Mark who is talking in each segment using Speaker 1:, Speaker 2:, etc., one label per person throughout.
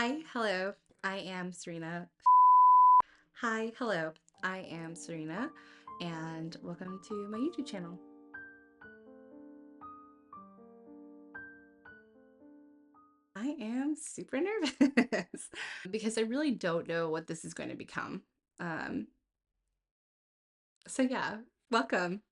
Speaker 1: Hi, hello, I am Serena. Hi, hello, I am Serena, and welcome to my YouTube channel. I am super nervous because I really don't know what this is going to become. Um, so yeah, welcome.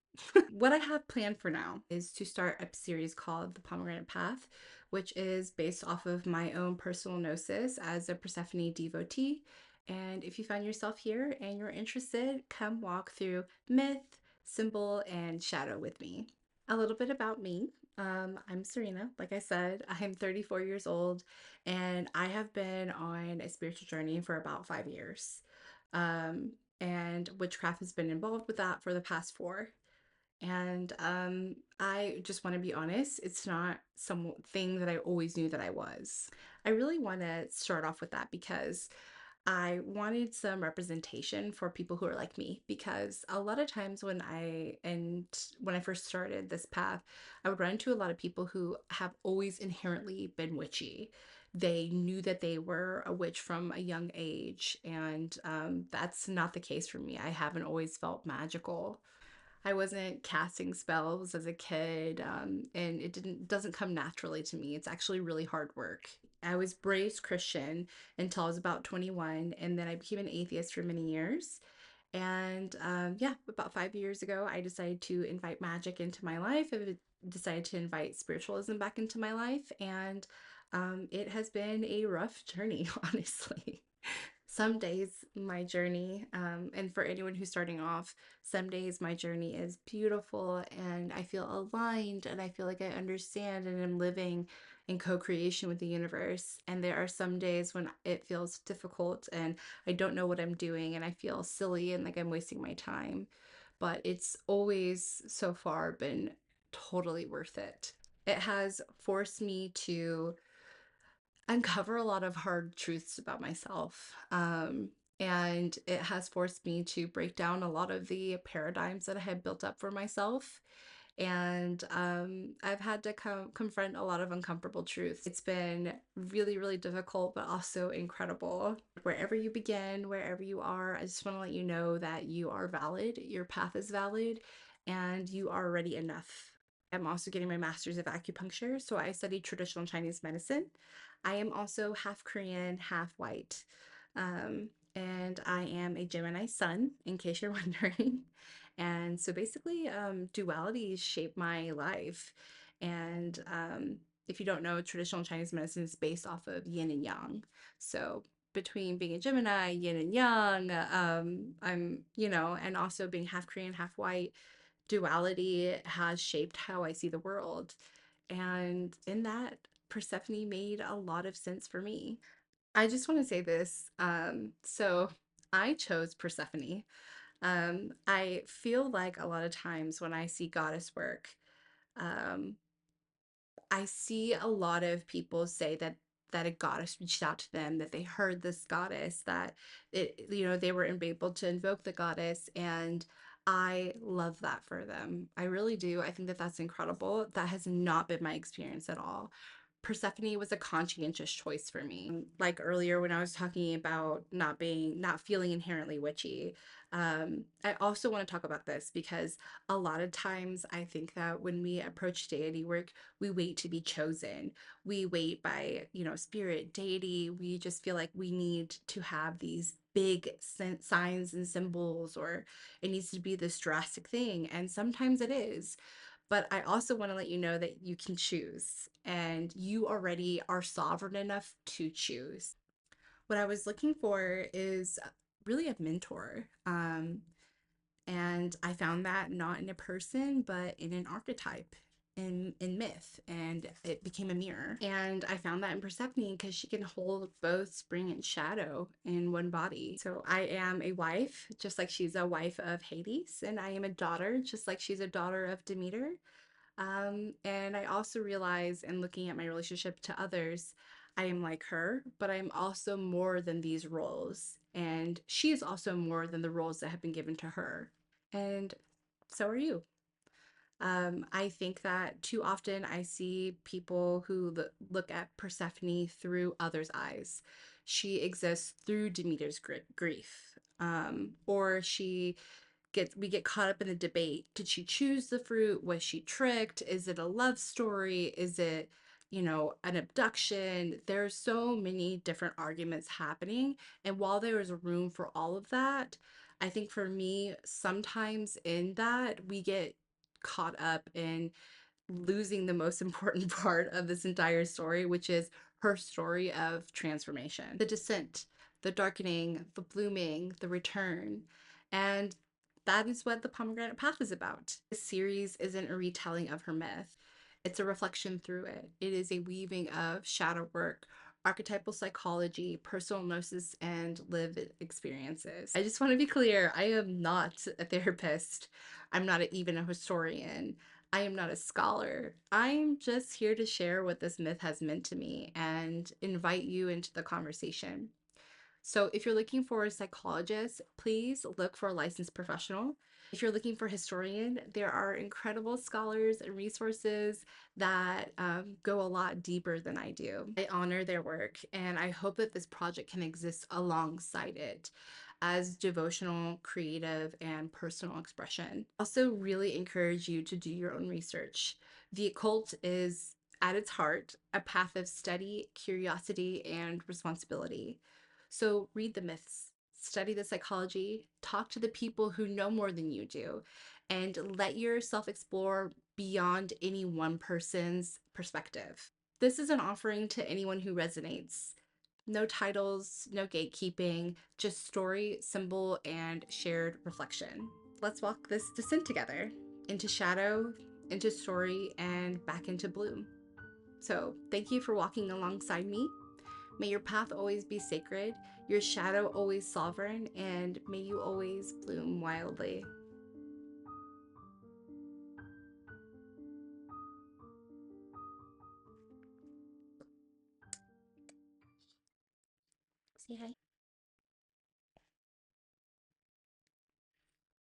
Speaker 1: What I have planned for now is to start a series called The Pomegranate Path, which is based off of my own personal gnosis as a Persephone devotee. And if you find yourself here and you're interested, come walk through myth, symbol, and shadow with me. A little bit about me. I'm Serena. Like I said, I'm 34 years old and I have been on a spiritual journey for about 5 years. Um, and witchcraft has been involved with that for the past four. And I just want to be honest, it's not something that I always knew that I was. I really want to start off with that because I wanted some representation for people who are like me, because a lot of times when I first started this path, I would run into a lot of people who have always inherently been witchy. They knew that they were a witch from a young age, and that's not the case for me. I haven't always felt magical. I wasn't casting spells as a kid, and it doesn't come naturally to me. It's actually really hard work. I was raised Christian until I was about 21, and then I became an atheist for many years. And yeah, about 5 years ago, I decided to invite magic into my life. I decided to invite spiritualism back into my life, and it has been a rough journey, honestly. Some days my journey, and for anyone who's starting off, some days my journey is beautiful and I feel aligned and I feel like I understand and I'm living in co-creation with the universe. And there are some days when it feels difficult and I don't know what I'm doing and I feel silly and like I'm wasting my time. But it's always so far been totally worth it. It has forced me to uncover a lot of hard truths about myself. And it has forced me to break down a lot of the paradigms that I had built up for myself. And I've had to confront a lot of uncomfortable truths. It's been really, really difficult, but also incredible. Wherever you begin, wherever you are, I just want to let you know that you are valid, your path is valid, and you are already enough. I'm also getting my master's of acupuncture, so I study traditional Chinese medicine. I am also half Korean, half white. And I am a Gemini sun, in case you're wondering. And so basically, duality shaped my life. And if you don't know, traditional Chinese medicine is based off of yin and yang. So between being a Gemini, yin and yang, and also being half Korean, half white, duality has shaped how I see the world. And in that, Persephone made a lot of sense for me. I just want to say this. So I chose Persephone. I feel like a lot of times when I see goddess work, um, I see a lot of people say that a goddess reached out to them, that they heard this goddess, that they were able to invoke the goddess, and I love that for them. I really do. I think that that's incredible. That has not been my experience at all. Persephone was a conscientious choice for me. Like earlier when I was talking about not feeling inherently witchy, I also want to talk about this because a lot of times I think that when we approach deity work, we wait to be chosen. We wait by, spirit, deity. We just feel like we need to have these big signs and symbols, or it needs to be this drastic thing. And sometimes it is. But I also want to let you know that you can choose and you already are sovereign enough to choose. What I was looking for is really a mentor. And I found that not in a person, but in an archetype, in myth, and it became a mirror. And I found that in Persephone because she can hold both spring and shadow in one body. So I am a wife, just like she's a wife of Hades, and I am a daughter, just like she's a daughter of Demeter. And I also realize in looking at my relationship to others, I am like her, but I'm also more than these roles. And she is also more than the roles that have been given to her. And so are you. I think that too often I see people who look at Persephone through others' eyes. She exists through Demeter's grief, or we get caught up in the debate. Did she choose the fruit? Was she tricked? Is it a love story? Is it, an abduction? There's so many different arguments happening. And while there is room for all of that, I think for me, sometimes in that we get caught up in losing the most important part of this entire story, which is her story of transformation, the descent, the darkening, the blooming, the return. And that is what the Pomegranate Path is about. This series isn't a retelling of her myth, it's a reflection through it. It is a weaving of shadow work, archetypal psychology, personal gnosis, and lived experiences. I just want to be clear, I am not a therapist. I'm not even a historian. I am not a scholar. I'm just here to share what this myth has meant to me and invite you into the conversation. So, if you're looking for a psychologist, please look for a licensed professional. If you're looking for a historian, there are incredible scholars and resources that go a lot deeper than I do. I honor their work, and I hope that this project can exist alongside it as devotional, creative, and personal expression. Also, really encourage you to do your own research. The occult is, at its heart, a path of study, curiosity, and responsibility. So read the myths, study the psychology, talk to the people who know more than you do, and let yourself explore beyond any one person's perspective. This is an offering to anyone who resonates. No titles, no gatekeeping, just story, symbol, and shared reflection. Let's walk this descent together into shadow, into story, and back into bloom. So, thank you for walking alongside me. May your path always be sacred, your shadow always sovereign, and may you always bloom wildly. Say hi.